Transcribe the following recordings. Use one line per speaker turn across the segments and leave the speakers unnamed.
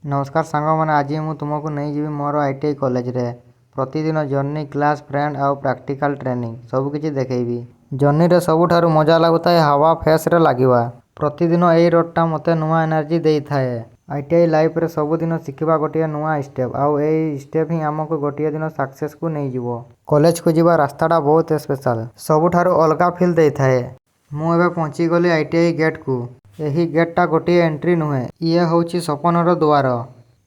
नमस्कार सांगमाने आज मु तुमको नहीं जीवी मोर आईटीआई कॉलेज रे प्रतिदिन जर्नी क्लास फ्रेंड आउ प्रैक्टिकल ट्रेनिंग सबकि देखी जर्नी रे सबुठारु मजा लगुता हवा फेस रे लगिवा प्रतिदिन यही रोडटा मते नुआ एनर्जी दे थाए। आईटीआई लाइफ रे सबुदिन शिखिबा गोटे नुआ स्टेप आउ एई स्टेप ही हमको गोटे दिन सक्सेस को नहीं जीवो। कॉलेज को जीवा रास्ताटा बहुत स्पेशल सबुठारु अलगा फील दे थाए। मु एबे पहुंची गली आईटीआई गेट को। यही गेटटा गोटे एंट्री नुहे ये होची सपनर द्वार।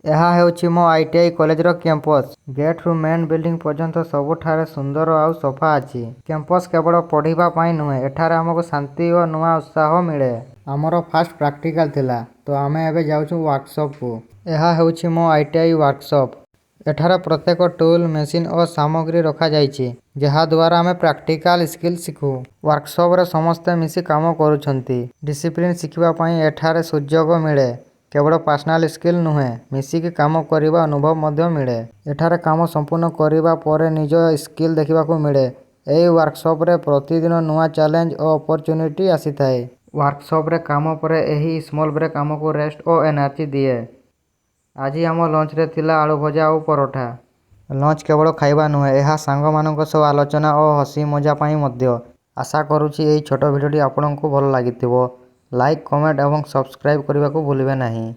यह हेउची मो आईटीआई कॉलेज रो कैंपस। गेट रु मेन बिल्डिंग पर्यंत सबुठारे सुंदर आउ सफा अछि। कैंपस केवल पढ़िबा पाई नुहे एठारे हमको शांति और नुआ उत्साह मिले। हमरो फास्ट प्रैक्टिकल थिला तो आमे एबे जाउछु वर्कशॉप को। यह हेउची मो आईटीआई वर्कशॉप। एठारे प्रत्येक टूल मेसिन और सामग्री रखा जाइछि जहा द्वारा हमें प्रैक्टिकल स्किल शिखु। वर्कशॉप रे समस्ते मिसी काम करूछंती। डिसिप्लिन शिखिबा पाई एठारे सुजोग मिले। केवल पर्सनल स्किल नुहे मिसिकी काम करिबा अनुभव मध्य मिले। एठारे काम संपूर्ण करिबा परे निज स्किल देखिबाकू मिले। एई वर्कशॉप रे प्रतिदिन नुआ चैलेंज और अपॉर्चुनिटी आसी थाए। वर्कशॉप रे काम परे एही स्मॉल ब्रेक हमको रेस्ट और एनर्जी दिए। आज आम लंच रे थिला आलू भजा और परोठा। लंच केवल खाइबा नुहे यह सांग मानक सब आलोचना और हसी मजा पाई मध्य। आशा करूची एई छोटो भिडियोटी आपनको भल लागिथिबो। लाइक कमेंट एवं सब्सक्राइब करने को भूलिबे नहीं।